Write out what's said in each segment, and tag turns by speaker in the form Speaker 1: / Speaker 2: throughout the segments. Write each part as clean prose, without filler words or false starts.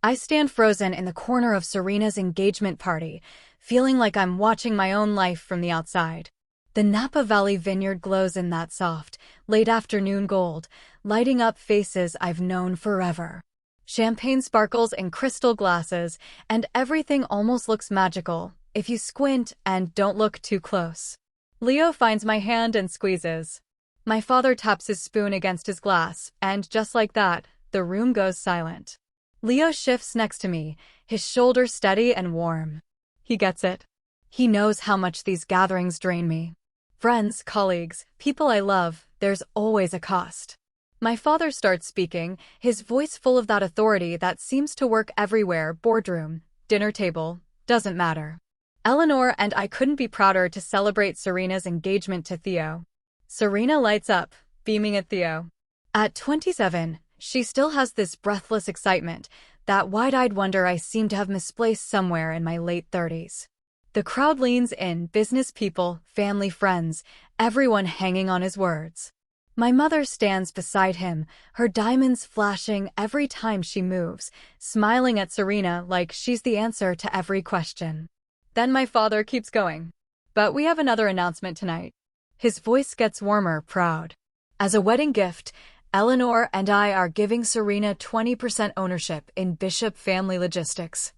Speaker 1: I stand frozen in the corner of Serena's engagement party, feeling like I'm watching my own life from the outside. The Napa Valley vineyard glows in that soft, late afternoon gold, lighting up faces I've known forever. Champagne sparkles in crystal glasses, and everything almost looks magical, if you squint and don't look too close. Leo finds my hand and squeezes. My father taps his spoon against his glass, and just like that, the room goes silent. Leo shifts next to me, his shoulders steady and warm. He gets it. He knows how much these gatherings drain me. Friends, colleagues, people I love, there's always a cost. My father starts speaking, his voice full of that authority that seems to work everywhere: boardroom, dinner table, doesn't matter. Eleanor and I couldn't be prouder to celebrate Serena's engagement to Theo. Serena lights up, beaming at Theo. At 27, she still has this breathless excitement, that wide-eyed wonder I seem to have misplaced somewhere in my late 30s. The crowd leans in, business people, family, friends, everyone hanging on his words. My mother stands beside him, her diamonds flashing every time she moves, smiling at Serena like she's the answer to every question. Then my father keeps going. But we have another announcement tonight. His voice gets warmer, proud. As a wedding gift, Eleanor and I are giving Serena 20% ownership in Bishop Family Logistics.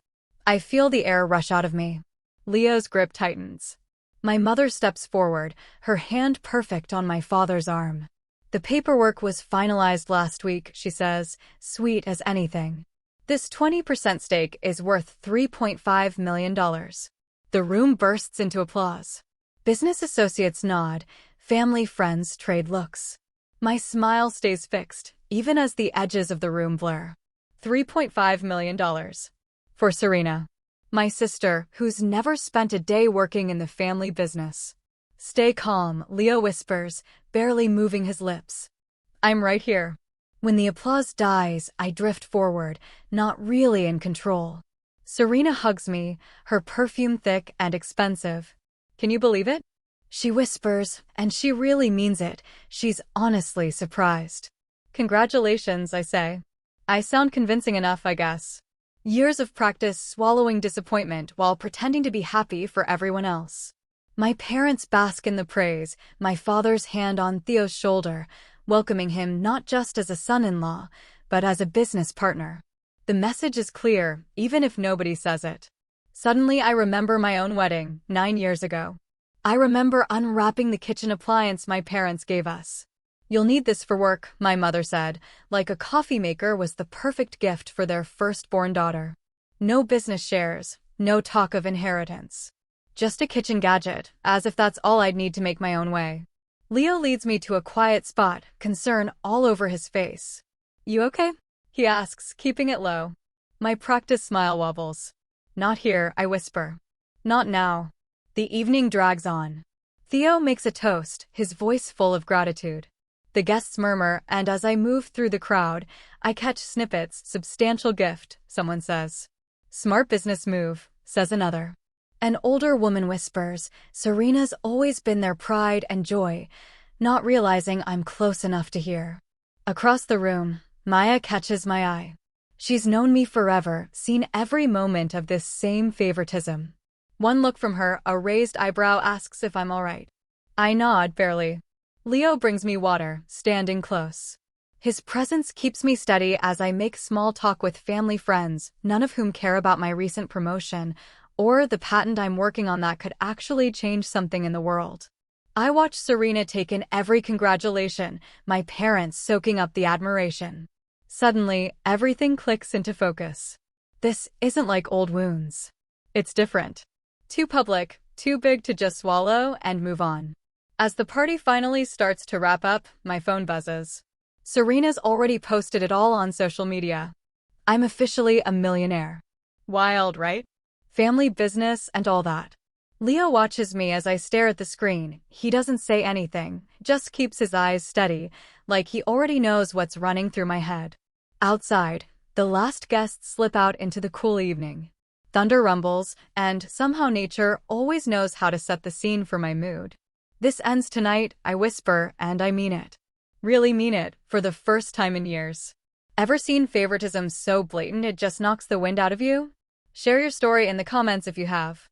Speaker 1: I feel the air rush out of me. Leo's grip tightens. My mother steps forward, her hand perfect on my father's arm. The paperwork was finalized last week, she says, sweet as anything. This 20% stake is worth $3.5 million. The room bursts into applause. Business associates nod, family friends trade looks. My smile stays fixed, even as the edges of the room blur. $3.5 million. For Serena. My sister, who's never spent a day working in the family business. Stay calm, Leo whispers, barely moving his lips. I'm right here. When the applause dies, I drift forward, not really in control. Serena hugs me, her perfume thick and expensive. Can you believe it? She whispers, and she really means it. She's honestly surprised. Congratulations, I say. I sound convincing enough, I guess. Years of practice swallowing disappointment while pretending to be happy for everyone else. My parents bask in the praise, my father's hand on Theo's shoulder, welcoming him not just as a son-in-law, but as a business partner. The message is clear, even if nobody says it. Suddenly I remember my own wedding, 9 years ago. I remember unwrapping the kitchen appliance my parents gave us. You'll need this for work, my mother said, like a coffee maker was the perfect gift for their firstborn daughter. No business shares, no talk of inheritance. Just a kitchen gadget, as if that's all I'd need to make my own way. Leo leads me to a quiet spot, concern all over his face. You okay? He asks, keeping it low. My practice smile wobbles. Not here, I whisper. Not now. The evening drags on. Theo makes a toast, his voice full of gratitude. The guests murmur, and as I move through the crowd, I catch snippets. Substantial gift, someone says. Smart business move, says another. An older woman whispers, Serena's always been their pride and joy, not realizing I'm close enough to hear. Across the room, Maya catches my eye. She's known me forever, seen every moment of this same favoritism. One look from her, a raised eyebrow, asks if I'm all right. I nod, barely. Leo brings me water, standing close. His presence keeps me steady as I make small talk with family friends, none of whom care about my recent promotion, or the patent I'm working on that could actually change something in the world. I watch Serena take in every congratulation, my parents soaking up the admiration. Suddenly, everything clicks into focus. This isn't like old wounds. It's different. Too public, too big to just swallow and move on. As the party finally starts to wrap up, my phone buzzes. Serena's already posted it all on social media. I'm officially a millionaire. Wild, right? Family business and all that. Leo watches me as I stare at the screen. He doesn't say anything, just keeps his eyes steady, like he already knows what's running through my head. Outside, the last guests slip out into the cool evening. Thunder rumbles, and somehow nature always knows how to set the scene for my mood. This ends tonight, I whisper, and I mean it. Really mean it, for the first time in years. Ever seen favoritism so blatant it just knocks the wind out of you? Share your story in the comments if you have.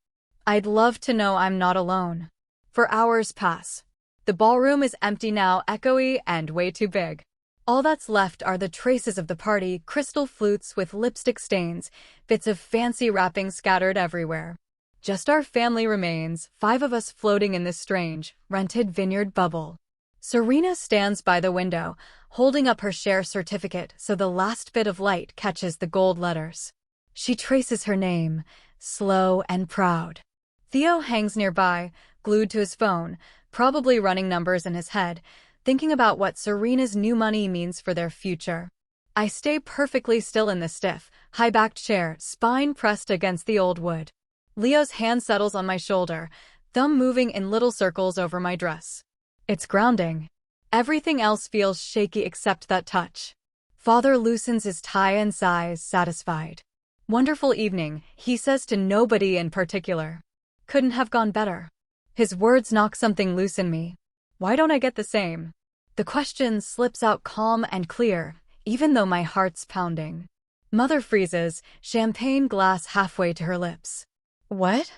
Speaker 1: I'd love to know I'm not alone. For hours pass. The ballroom is empty now, echoey and way too big. All that's left are the traces of the party, crystal flutes with lipstick stains, bits of fancy wrapping scattered everywhere. Just our family remains, 5 of us floating in this strange, rented vineyard bubble. Serena stands by the window, holding up her share certificate so the last bit of light catches the gold letters. She traces her name, slow and proud. Theo hangs nearby, glued to his phone, probably running numbers in his head, thinking about what Serena's new money means for their future. I stay perfectly still in the stiff, high-backed chair, spine pressed against the old wood. Leo's hand settles on my shoulder, thumb moving in little circles over my dress. It's grounding. Everything else feels shaky except that touch. Father loosens his tie and sighs, satisfied. Wonderful evening, he says to nobody in particular. Couldn't have gone better. His words knock something loose in me. Why don't I get the same? The question slips out calm and clear, even though my heart's pounding. Mother freezes, champagne glass halfway to her lips. What?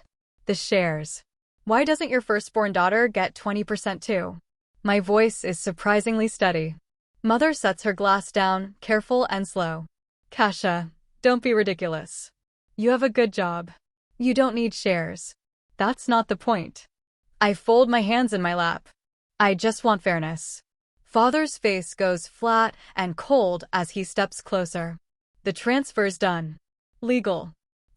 Speaker 1: The shares. Why doesn't your firstborn daughter get 20% too? My voice is surprisingly steady. Mother sets her glass down, careful and slow. Kasia, don't be ridiculous. You have a good job. You don't need shares. That's not the point. I fold my hands in my lap. I just want fairness. Father's face goes flat and cold as he steps closer. The transfer's done. Legal.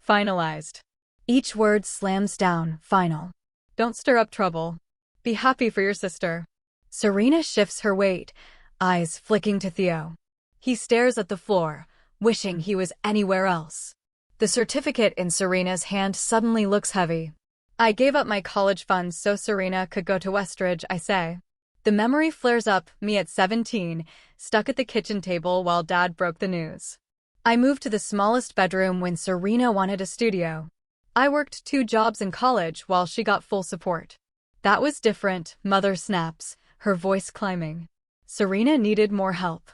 Speaker 1: Finalized. Each word slams down, final. Don't stir up trouble. Be happy for your sister. Serena shifts her weight, eyes flicking to Theo. He stares at the floor, wishing he was anywhere else. The certificate in Serena's hand suddenly looks heavy. I gave up my college funds so Serena could go to Westridge, I say. The memory flares up, me at 17, stuck at the kitchen table while Dad broke the news. I moved to the smallest bedroom when Serena wanted a studio. I worked 2 jobs in college while she got full support. That was different, Mother snaps, her voice climbing. Serena needed more help.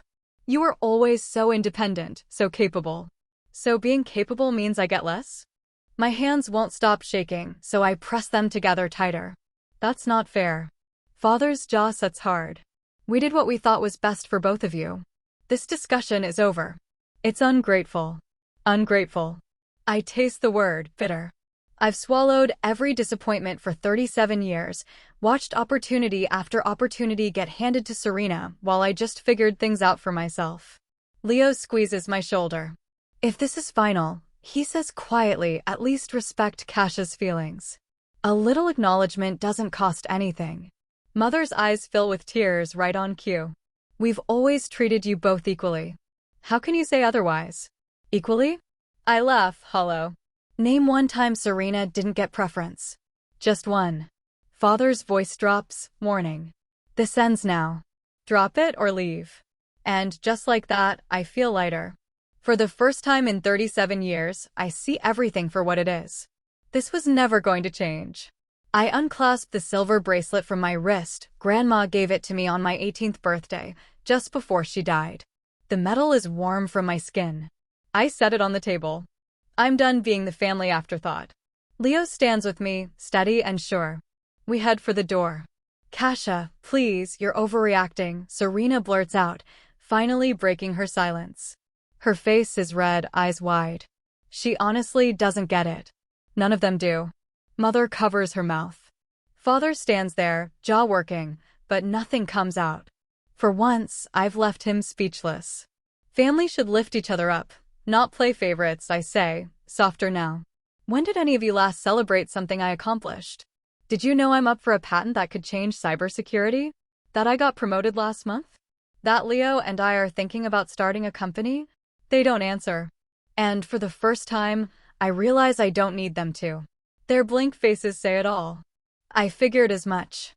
Speaker 1: You were always so independent, so capable. So being capable means I get less? My hands won't stop shaking, so I press them together tighter. That's not fair. Father's jaw sets hard. We did what we thought was best for both of you. This discussion is over. It's ungrateful. Ungrateful. I taste the word, bitter. I've swallowed every disappointment for 37 years, watched opportunity after opportunity get handed to Serena while I just figured things out for myself. Leo squeezes my shoulder. If this is final, he says quietly, at least respect Kasia's feelings. A little acknowledgement doesn't cost anything. Mother's eyes fill with tears right on cue. We've always treated you both equally. How can you say otherwise? Equally? I laugh, hollow. Name one time Serena didn't get preference. Just one. Father's voice drops, warning. This ends now. Drop it or leave. And just like that, I feel lighter. For the first time in 37 years, I see everything for what it is. This was never going to change. I unclasped the silver bracelet from my wrist. Grandma gave it to me on my 18th birthday, just before she died. The metal is warm from my skin. I set it on the table. I'm done being the family afterthought. Leo stands with me, steady and sure. We head for the door. Kasia, please, you're overreacting, Serena blurts out, finally breaking her silence. Her face is red, eyes wide. She honestly doesn't get it. None of them do. Mother covers her mouth. Father stands there, jaw working, but nothing comes out. For once, I've left him speechless. Family should lift each other up, not play favorites, I say, softer now. When did any of you last celebrate something I accomplished? Did you know I'm up for a patent that could change cybersecurity? That I got promoted last month? That Leo and I are thinking about starting a company? They don't answer. And for the first time, I realize I don't need them to. Their blank faces say it all. I figured as much.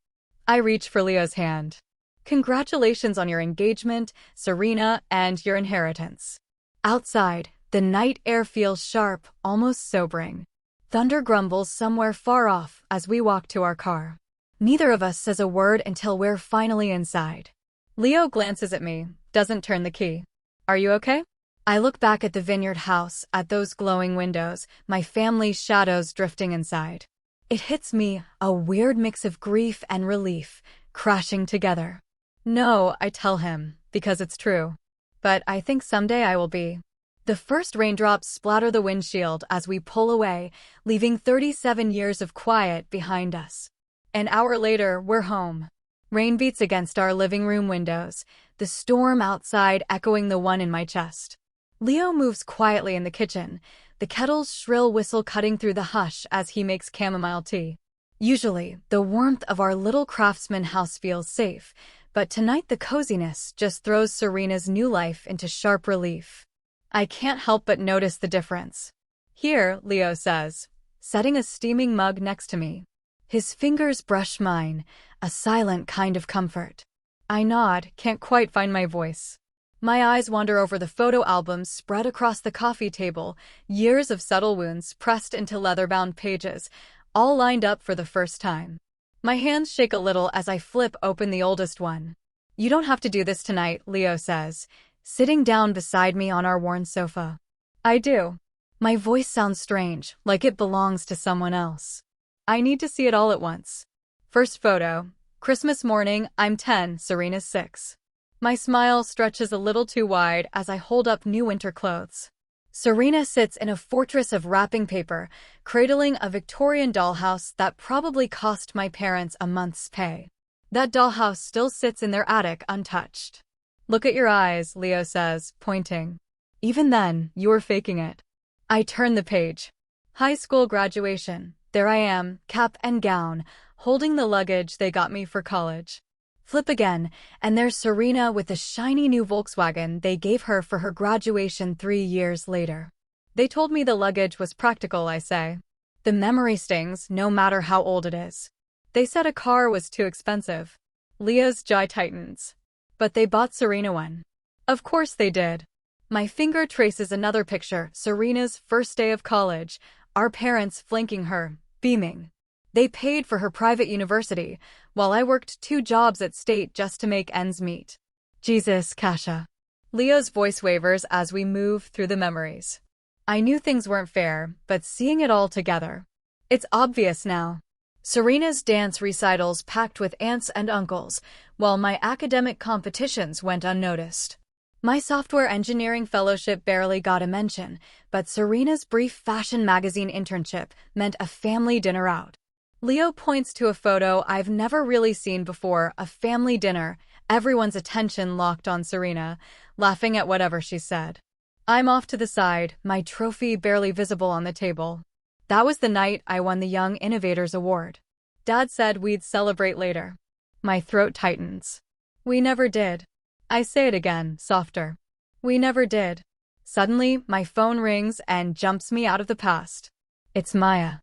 Speaker 1: I reach for Leo's hand. Congratulations on your engagement, Serena, and your inheritance. Outside, the night air feels sharp, almost sobering. Thunder grumbles somewhere far off as we walk to our car. Neither of us says a word until we're finally inside. Leo glances at me, doesn't turn the key. Are you okay? I look back at the vineyard house, at those glowing windows, my family's shadows drifting inside. It hits me, a weird mix of grief and relief, crashing together. No, I tell him, because it's true. But I think someday I will be. The first raindrops splatter the windshield as we pull away, leaving 37 years of quiet behind us. An hour later, we're home. Rain beats against our living room windows, the storm outside echoing the one in my chest. Leo moves quietly in the kitchen, the kettle's shrill whistle cutting through the hush as he makes chamomile tea. Usually, the warmth of our little craftsman house feels safe, but tonight the coziness just throws Serena's new life into sharp relief. I can't help but notice the difference. Here, Leo says, setting a steaming mug next to me. His fingers brush mine, a silent kind of comfort. I nod, can't quite find my voice. My eyes wander over the photo albums spread across the coffee table, years of subtle wounds pressed into leather-bound pages, all lined up for the first time. My hands shake a little as I flip open the oldest one. You don't have to do this tonight, Leo says, sitting down beside me on our worn sofa. I do. My voice sounds strange, like it belongs to someone else. I need to see it all at once. First photo. Christmas morning, I'm 10, Serena's 6. My smile stretches a little too wide as I hold up new winter clothes. Serena sits in a fortress of wrapping paper, cradling a Victorian dollhouse that probably cost my parents a month's pay. That dollhouse still sits in their attic untouched. Look at your eyes, Leo says, pointing. Even then, you were faking it. I turn the page. High school graduation. There I am, cap and gown, holding the luggage they got me for college. Flip again, and there's Serena with the shiny new Volkswagen they gave her for her graduation 3 years later. They told me the luggage was practical, I say. The memory stings, no matter how old it is. They said a car was too expensive. Leo's jaw tightens. But they bought Serena one. Of course they did. My finger traces another picture, Serena's first day of college, our parents flanking her, beaming. They paid for her private university, while I worked 2 jobs at state just to make ends meet. Jesus, Kasia. Leo's voice wavers as we move through the memories. I knew things weren't fair, but seeing it all together. It's obvious now. Serena's dance recitals packed with aunts and uncles, while my academic competitions went unnoticed. My software engineering fellowship barely got a mention, but Serena's brief fashion magazine internship meant a family dinner out. Leo points to a photo I've never really seen before, a family dinner, everyone's attention locked on Serena, laughing at whatever she said. I'm off to the side, my trophy barely visible on the table. That was the night I won the Young Innovators Award. Dad said we'd celebrate later. My throat tightens. We never did. I say it again, softer. We never did. Suddenly, my phone rings and jumps me out of the past. It's Maya.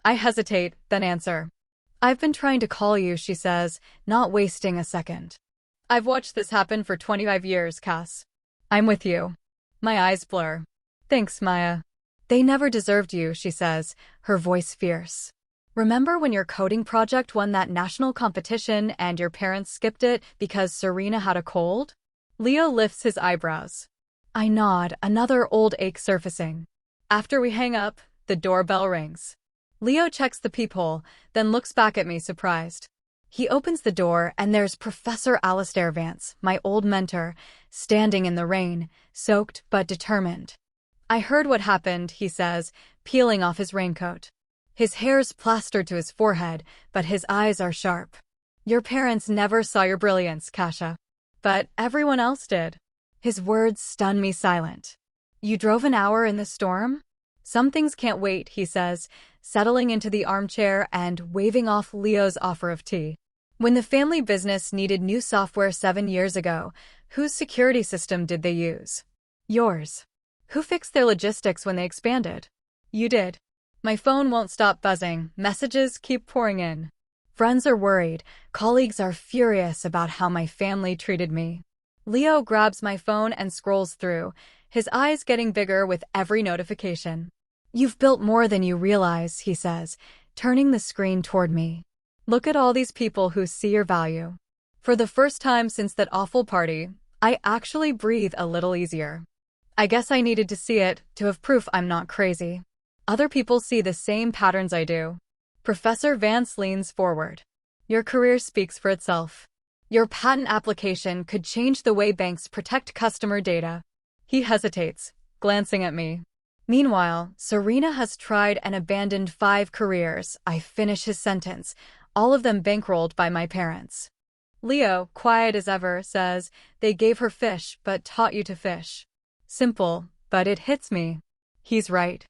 Speaker 1: I hesitate, then answer. I've been trying to call you, she says, not wasting a second. I've watched this happen for 25 years, Cass. I'm with you. My eyes blur. Thanks, Maya. They never deserved you, she says, her voice fierce. Remember when your coding project won that national competition and your parents skipped it because Serena had a cold? Leo lifts his eyebrows. I nod, another old ache surfacing. After we hang up, the doorbell rings. Leo checks the peephole, then looks back at me surprised. He opens the door and there's Professor Alistair Vance, my old mentor, standing in the rain, soaked but determined. I heard what happened, he says, peeling off his raincoat. His hair's plastered to his forehead, but his eyes are sharp. Your parents never saw your brilliance, Kasia. But everyone else did. His words stun me silent. You drove an hour in the storm? Some things can't wait, he says, settling into the armchair and waving off Leo's offer of tea. When the family business needed new software 7 years ago, whose security system did they use? Yours. Who fixed their logistics when they expanded? You did. My phone won't stop buzzing, messages keep pouring in. Friends are worried, colleagues are furious about how my family treated me. Leo grabs my phone and scrolls through, his eyes getting bigger with every notification. You've built more than you realize, he says, turning the screen toward me. Look at all these people who see your value. For the first time since that awful party, I actually breathe a little easier. I guess I needed to see it to have proof I'm not crazy. Other people see the same patterns I do. Professor Vance leans forward. Your career speaks for itself. Your patent application could change the way banks protect customer data. He hesitates, glancing at me. Meanwhile, Serena has tried and abandoned 5 careers. I finish his sentence, all of them bankrolled by my parents. Leo, quiet as ever, says, they gave her fish but taught you to fish. Simple, but it hits me. He's right.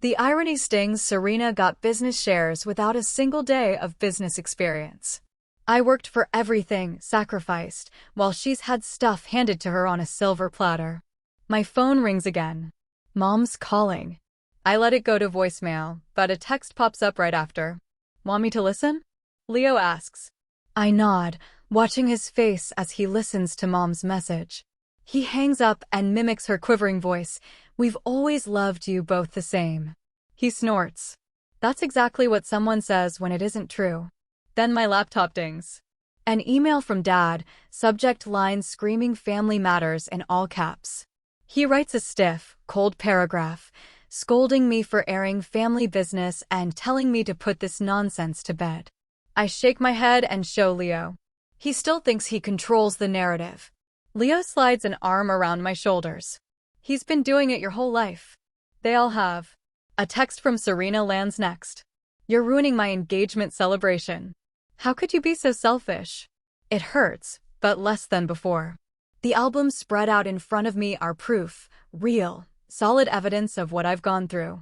Speaker 1: The irony stings. Serena got business shares without a single day of business experience. I worked for everything, sacrificed, while she's had stuff handed to her on a silver platter. My phone rings again. Mom's calling. I let it go to voicemail, but a text pops up right after. Want me to listen? Leo asks. I nod, watching his face as he listens to Mom's message. He hangs up and mimics her quivering voice. We've always loved you both the same. He snorts. That's exactly what someone says when it isn't true. Then my laptop dings. An email from Dad, subject line screaming family matters in all caps. He writes a stiff, cold paragraph, scolding me for airing family business and telling me to put this nonsense to bed. I shake my head and show Leo. He still thinks he controls the narrative. Leo slides an arm around my shoulders. He's been doing it your whole life. They all have. A text from Serena lands next. You're ruining my engagement celebration. How could you be so selfish? It hurts, but less than before. The albums spread out in front of me are proof, real, solid evidence of what I've gone through.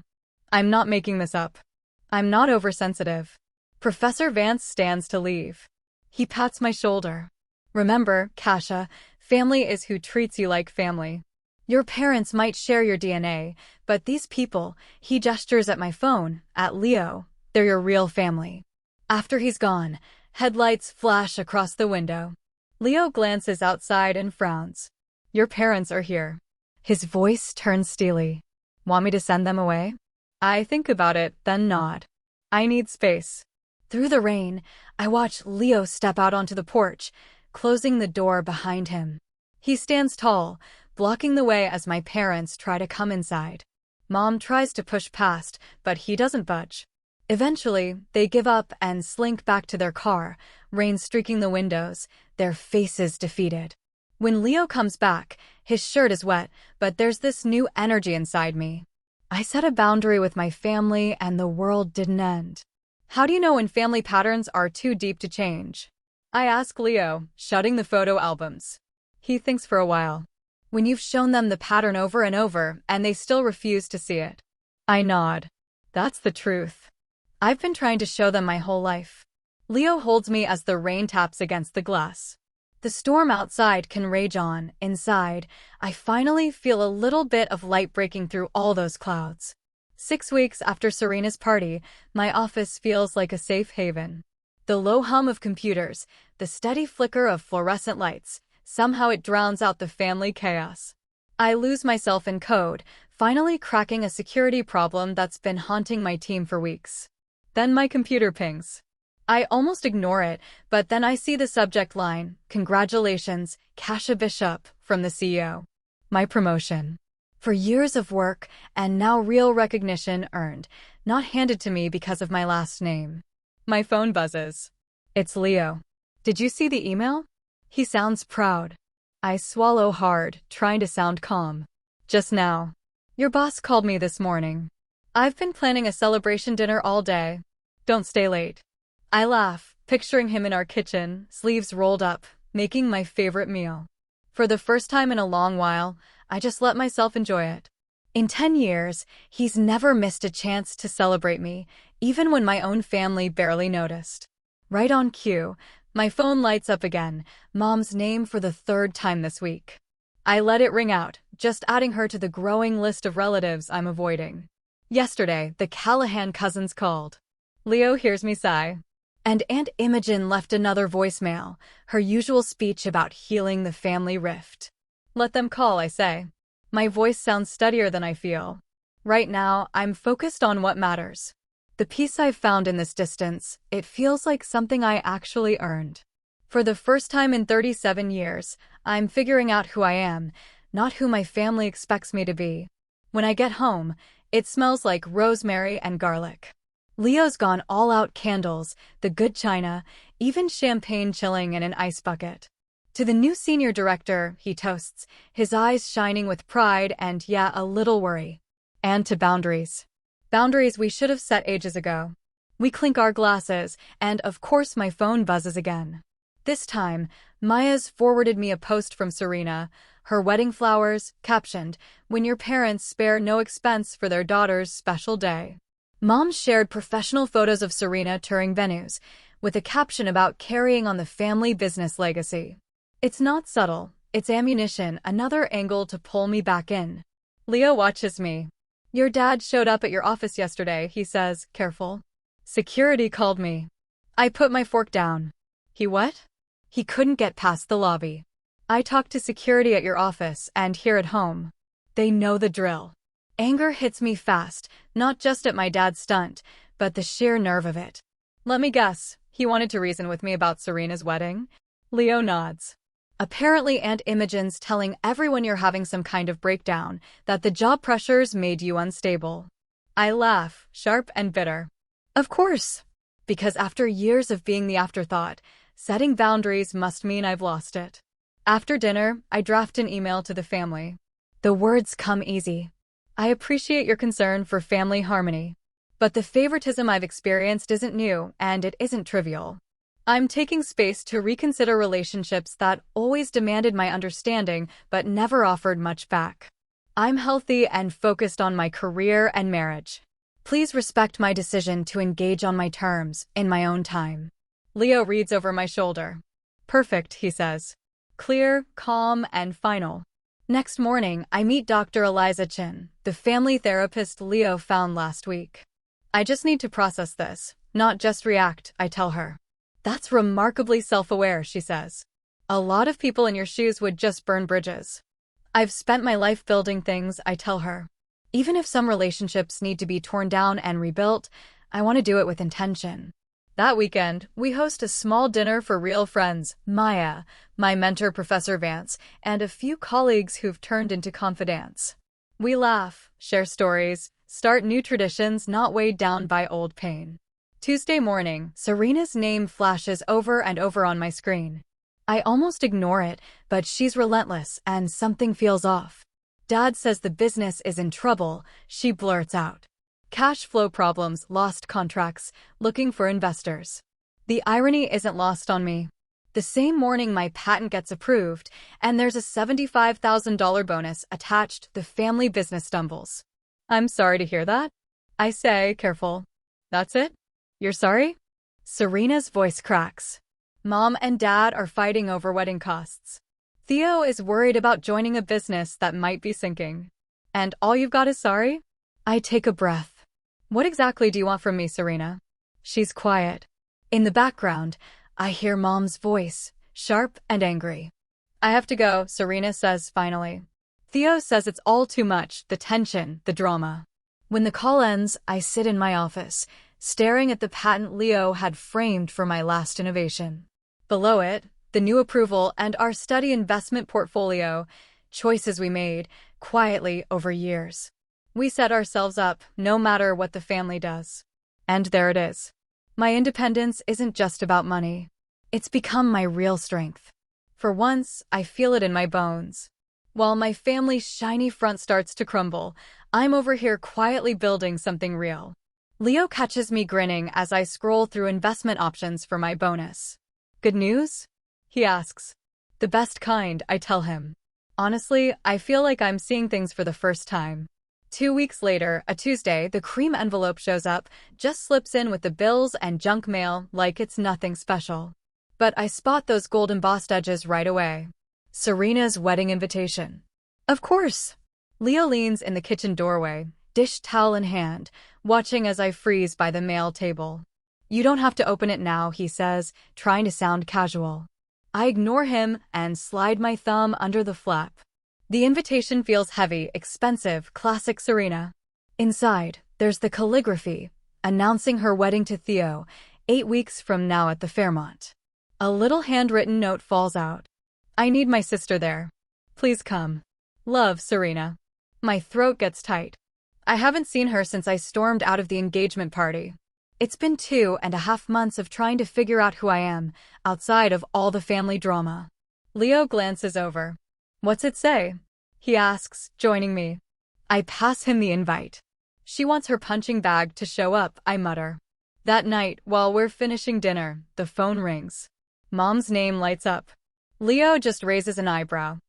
Speaker 1: I'm not making this up. I'm not oversensitive. Professor Vance stands to leave. He pats my shoulder. Remember, Kasia, family is who treats you like family. Your parents might share your DNA, but these people, he gestures at my phone, at Leo, they're your real family. After he's gone, headlights flash across the window. Leo glances outside and frowns. Your parents are here. His voice turns steely. Want me to send them away? I think about it, then nod. I need space. Through the rain, I watch Leo step out onto the porch, closing the door behind him. He stands tall, blocking the way as my parents try to come inside. Mom tries to push past, but he doesn't budge. Eventually, they give up and slink back to their car, rain streaking the windows, their faces defeated. When Leo comes back, his shirt is wet, but there's this new energy inside me. I set a boundary with my family and the world didn't end. How do you know when family patterns are too deep to change? I ask Leo, shutting the photo albums. He thinks for a while. When you've shown them the pattern over and over and they still refuse to see it. I nod. That's the truth. I've been trying to show them my whole life. Leo holds me as the rain taps against the glass. The storm outside can rage on. Inside, I finally feel a little bit of light breaking through all those clouds. 6 weeks after Serena's party, my office feels like a safe haven. The low hum of computers, the steady flicker of fluorescent lights, somehow it drowns out the family chaos. I lose myself in code, finally cracking a security problem that's been haunting my team for weeks. Then my computer pings. I almost ignore it, but then I see the subject line, "Congratulations, Kasia Bishop," from the CEO. My promotion. For years of work, and now real recognition earned, not handed to me because of my last name. My phone buzzes. It's Leo. Did you see the email? He sounds proud. I swallow hard, trying to sound calm. Just now. Your boss called me this morning. I've been planning a celebration dinner all day. Don't stay late. I laugh, picturing him in our kitchen, sleeves rolled up, making my favorite meal. For the first time in a long while, I just let myself enjoy it. In 10 years, he's never missed a chance to celebrate me, even when my own family barely noticed. Right on cue, my phone lights up again, Mom's name for the 3rd time this week. I let it ring out, just adding her to the growing list of relatives I'm avoiding. Yesterday, the Callahan cousins called. Leo hears me sigh. And Aunt Imogen left another voicemail, her usual speech about healing the family rift. Let them call, I say. My voice sounds steadier than I feel. Right now, I'm focused on what matters. The peace I've found in this distance, it feels like something I actually earned. For the first time in 37 years, I'm figuring out who I am, not who my family expects me to be. When I get home, it smells like rosemary and garlic. Leo's gone all out: candles, the good china, even champagne chilling in an ice bucket. To the new senior director, he toasts, his eyes shining with pride and, yeah, a little worry. And to boundaries. Boundaries we should have set ages ago. We clink our glasses, and of course my phone buzzes again. This time, Maya's forwarded me a post from Serena, her wedding flowers, captioned, "When your parents spare no expense for their daughter's special day." Mom shared professional photos of Serena touring venues, with a caption about carrying on the family business legacy. It's not subtle, it's ammunition, another angle to pull me back in. Leo watches me. "Your dad showed up at your office yesterday," he says, careful. "Security called me." I put my fork down. "He what?" "He couldn't get past the lobby." "I talked to security at your office and here at home. They know the drill." Anger hits me fast, not just at my dad's stunt, but the sheer nerve of it. "Let me guess, he wanted to reason with me about Serena's wedding?" Leo nods. "Apparently Aunt Imogen's telling everyone you're having some kind of breakdown, that the job pressures made you unstable." I laugh, sharp and bitter. "Of course. Because after years of being the afterthought, setting boundaries must mean I've lost it." After dinner, I draft an email to the family. The words come easy. "I appreciate your concern for family harmony. But the favoritism I've experienced isn't new, and it isn't trivial. I'm taking space to reconsider relationships that always demanded my understanding but never offered much back. I'm healthy and focused on my career and marriage. Please respect my decision to engage on my terms, in my own time." Leo reads over my shoulder. "Perfect," he says. Clear, calm, and final. Next morning, I meet Dr. Eliza Chin, the family therapist Leo found last week. "I just need to process this, not just react," I tell her. "That's remarkably self-aware," she says. "A lot of people in your shoes would just burn bridges." "I've spent my life building things," I tell her. "Even if some relationships need to be torn down and rebuilt, I want to do it with intention." That weekend, we host a small dinner for real friends, Maya, my mentor Professor Vance, and a few colleagues who've turned into confidants. We laugh, share stories, start new traditions not weighed down by old pain. Tuesday morning, Serena's name flashes over and over on my screen. I almost ignore it, but she's relentless and something feels off. "Dad says the business is in trouble," she blurts out. "Cash flow problems, lost contracts, looking for investors." The irony isn't lost on me. The same morning my patent gets approved, and there's a $75,000 bonus attached. The family business stumbles. "I'm sorry to hear that," I say, careful. "That's it? You're sorry?" Serena's voice cracks. "Mom and Dad are fighting over wedding costs. Theo is worried about joining a business that might be sinking. And all you've got is sorry?" I take a breath. "What exactly do you want from me, Serena?" She's quiet. In the background, I hear Mom's voice, sharp and angry. "I have to go," Serena says finally. "Theo says it's all too much, the tension, the drama." When the call ends, I sit in my office, staring at the patent Leo had framed for my last innovation. Below it, the new approval and our steady investment portfolio, choices we made, quietly over years. We set ourselves up, no matter what the family does. And there it is. My independence isn't just about money. It's become my real strength. For once, I feel it in my bones. While my family's shiny front starts to crumble, I'm over here quietly building something real. Leo catches me grinning as I scroll through investment options for my bonus. "Good news?" he asks. "The best kind," I tell him. Honestly, I feel like I'm seeing things for the first time. 2 weeks later, a Tuesday, the cream envelope shows up, just slips in with the bills and junk mail like it's nothing special. But I spot those gold embossed edges right away. Serena's wedding invitation. Of course. Leo leans in the kitchen doorway, dish towel in hand, watching as I freeze by the mail table. "You don't have to open it now," he says, trying to sound casual. I ignore him and slide my thumb under the flap. The invitation feels heavy, expensive, classic Serena. Inside, there's the calligraphy, announcing her wedding to Theo, 8 weeks from now at the Fairmont. A little handwritten note falls out. I need my sister there. Please come. Love, Serena. My throat gets tight. I haven't seen her since I stormed out of the engagement party. It's been 2.5 months of trying to figure out who I am, outside of all the family drama. Leo glances over. What's it say? He asks, joining me. I pass him the invite. She wants her punching bag to show up, I mutter. That night, while we're finishing dinner, the phone rings. Mom's name lights up. Leo just raises an eyebrow.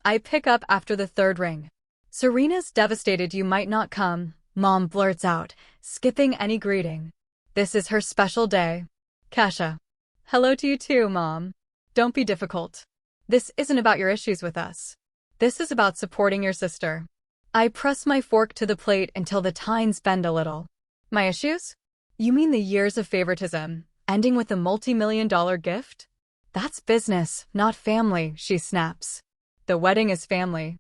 Speaker 1: I pick up after the third ring. Serena's devastated you might not come, Mom blurts out, skipping any greeting. This is her special day. Kasha. Hello to you too, Mom. Don't be difficult. This isn't about your issues with us. This is about supporting your sister. I press my fork to the plate until the tines bend a little. My issues? You mean the years of favoritism, ending with a multi-million-dollar gift? That's business, not family, she snaps. The wedding is family.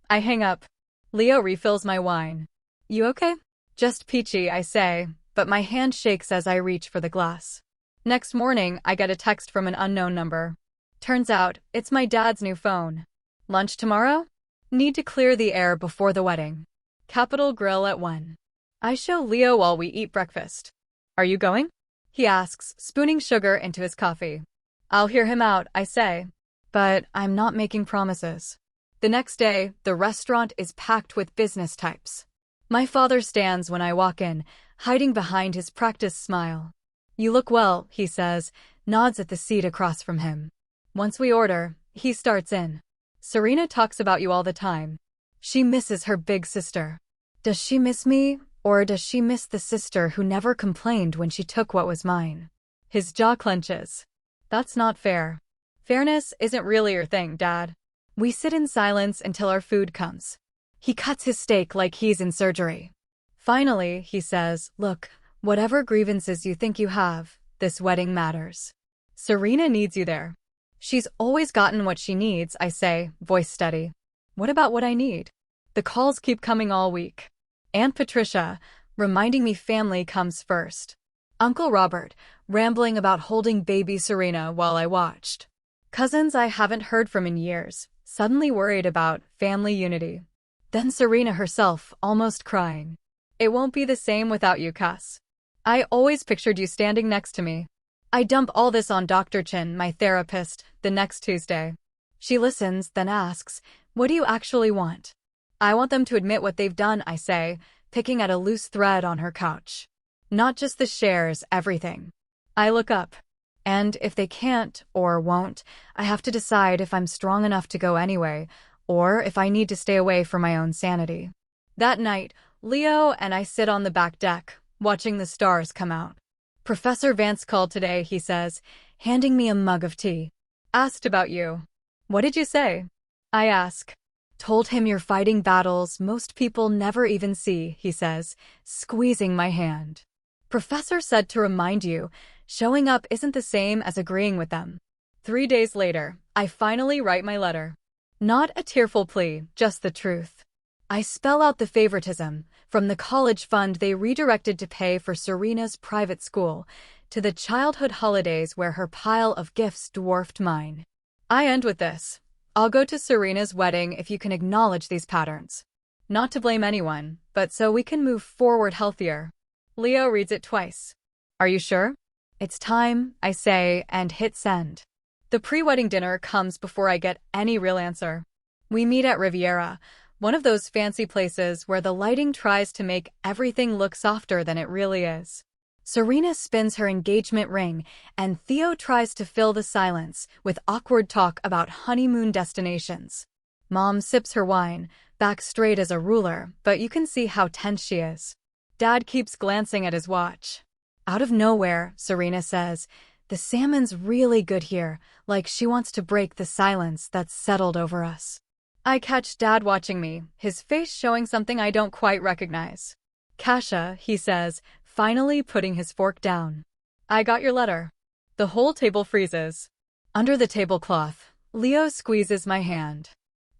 Speaker 1: I hang up. Leo refills my wine. You okay? Just peachy, I say, but my hand shakes as I reach for the glass. Next morning, I get a text from an unknown number. Turns out, it's my dad's new phone. Lunch tomorrow? Need to clear the air before the wedding. Capital Grill at 1. I show Leo while we eat breakfast. Are you going? He asks, spooning sugar into his coffee. I'll hear him out, I say. But I'm not making promises. The next day, the restaurant is packed with business types. My father stands when I walk in, hiding behind his practiced smile. You look well, he says, nods at the seat across from him. Once we order, he starts in. Serena talks about you all the time. She misses her big sister. Does she miss me, or does she miss the sister who never complained when she took what was mine? His jaw clenches. That's not fair. Fairness isn't really your thing, Dad. We sit in silence until our food comes. He cuts his steak like he's in surgery. Finally, he says, look, whatever grievances you think you have, this wedding matters. Serena needs you there. She's always gotten what she needs, I say, voice steady. What about what I need? The calls keep coming all week. Aunt Patricia, reminding me family comes first. Uncle Robert, rambling about holding baby Serena while I watched. Cousins I haven't heard from in years, suddenly worried about family unity. Then Serena herself, almost crying. It won't be the same without you, Cass. I always pictured you standing next to me. I dump all this on Dr. Chin, my therapist, the next Tuesday. She listens, then asks, what do you actually want? I want them to admit what they've done, I say, picking at a loose thread on her couch. Not just the shares, everything. I look up. And if they can't, or won't, I have to decide if I'm strong enough to go anyway, or if I need to stay away for my own sanity. That night, Leo and I sit on the back deck, watching the stars come out. Professor Vance called today, he says, handing me a mug of tea. Asked about you. What did you say? I ask. Told him you're fighting battles most people never even see, he says, squeezing my hand. Professor said to remind you, showing up isn't the same as agreeing with them. 3 days later, I finally write my letter. Not a tearful plea, just the truth. I spell out the favoritism, from the college fund they redirected to pay for Serena's private school, to the childhood holidays where her pile of gifts dwarfed mine. I end with this. I'll go to Serena's wedding if you can acknowledge these patterns. Not to blame anyone, but so we can move forward healthier. Leo reads it twice. Are you sure? It's time, I say, and hit send. The pre-wedding dinner comes before I get any real answer. We meet at Riviera, one of those fancy places where the lighting tries to make everything look softer than it really is. Serena spins her engagement ring, and Theo tries to fill the silence with awkward talk about honeymoon destinations. Mom sips her wine, back straight as a ruler, but you can see how tense she is. Dad keeps glancing at his watch. Out of nowhere, Serena says, the salmon's really good here, like she wants to break the silence that's settled over us. I catch Dad watching me, his face showing something I don't quite recognize. Kasha, he says, finally putting his fork down. I got your letter. The whole table freezes. Under the tablecloth, Leo squeezes my hand.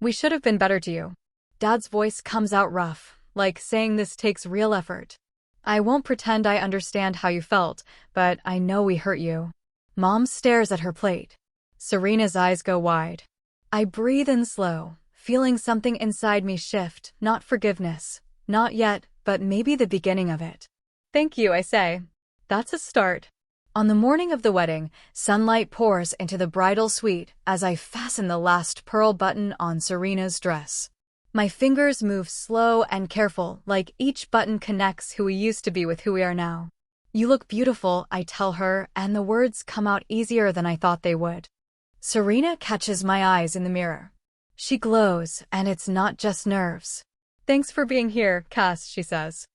Speaker 1: We should have been better to you. Dad's voice comes out rough, like saying this takes real effort. I won't pretend I understand how you felt, but I know we hurt you. Mom stares at her plate. Serena's eyes go wide. I breathe in slow, feeling something inside me shift, not forgiveness. Not yet, but maybe the beginning of it. Thank you, I say. That's a start. On the morning of the wedding, sunlight pours into the bridal suite as I fasten the last pearl button on Serena's dress. My fingers move slow and careful, like each button connects who we used to be with who we are now. You look beautiful, I tell her, and the words come out easier than I thought they would. Serena catches my eyes in the mirror. She glows, and it's not just nerves. Thanks for being here, Cass, she says.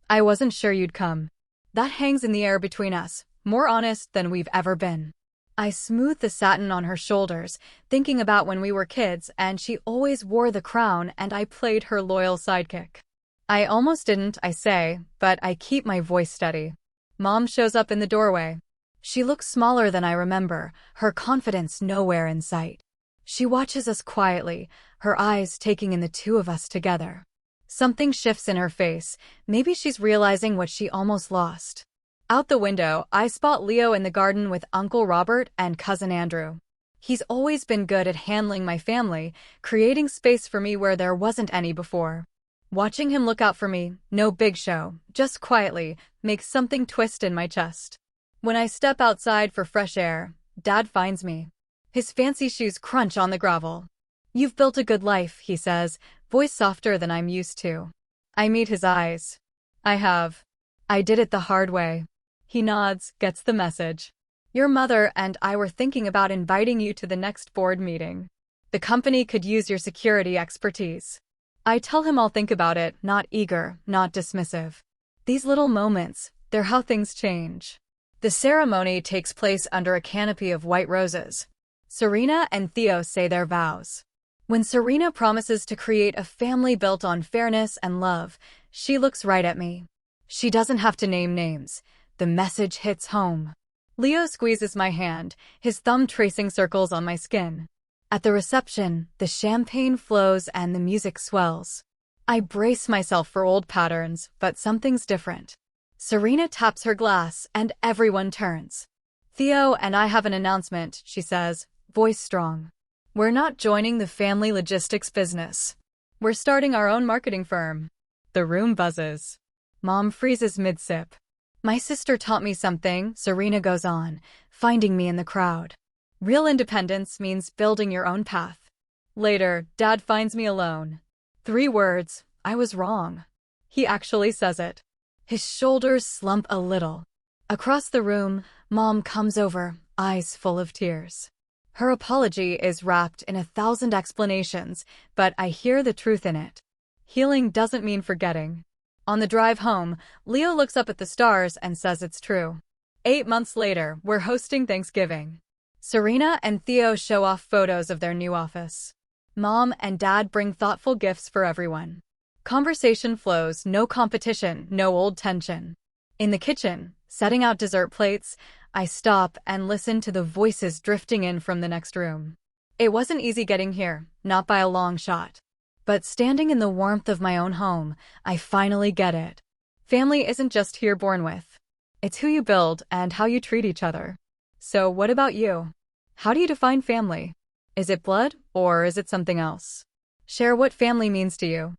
Speaker 1: I wasn't sure you'd come. That hangs in the air between us, more honest than we've ever been. I smooth the satin on her shoulders, thinking about when we were kids and she always wore the crown and I played her loyal sidekick. I almost didn't, I say, but I keep my voice steady. Mom shows up in the doorway. She looks smaller than I remember, her confidence nowhere in sight. She watches us quietly, her eyes taking in the two of us together. Something shifts in her face. Maybe she's realizing what she almost lost. Out the window, I spot Leo in the garden with Uncle Robert and Cousin Andrew. He's always been good at handling my family, creating space for me where there wasn't any before. Watching him look out for me, no big show, just quietly, makes something twist in my chest. When I step outside for fresh air, Dad finds me. His fancy shoes crunch on the gravel. You've built a good life, he says, voice softer than I'm used to. I meet his eyes. I have. I did it the hard way. He nods, gets the message. Your mother and I were thinking about inviting you to the next board meeting. The company could use your security expertise. I tell him I'll think about it, not eager, not dismissive. These little moments, they're how things change. The ceremony takes place under a canopy of white roses. Serena and Theo say their vows. When Serena promises to create a family built on fairness and love, she looks right at me. She doesn't have to name names. The message hits home. Leo squeezes my hand, his thumb tracing circles on my skin. At the reception, the champagne flows and the music swells. I brace myself for old patterns, but something's different. Serena taps her glass, and everyone turns. Theo and I have an announcement, she says, voice strong. We're not joining the family logistics business. We're starting our own marketing firm. The room buzzes. Mom freezes mid-sip. My sister taught me something, Serena goes on, finding me in the crowd. Real independence means building your own path. Later, Dad finds me alone. 3 words, I was wrong. He actually says it. His shoulders slump a little. Across the room, Mom comes over, eyes full of tears. Her apology is wrapped in 1,000 explanations, but I hear the truth in it. Healing doesn't mean forgetting. On the drive home, Leo looks up at the stars and says it's true. 8 months later, we're hosting Thanksgiving. Serena and Theo show off photos of their new office. Mom and Dad bring thoughtful gifts for everyone. Conversation flows, no competition, no old tension. In the kitchen, setting out dessert plates, I stop and listen to the voices drifting in from the next room. It wasn't easy getting here, not by a long shot. But standing in the warmth of my own home, I finally get it. Family isn't just who you're born with. It's who you build and how you treat each other. So what about you? How do you define family? Is it blood, or is it something else? Share what family means to you.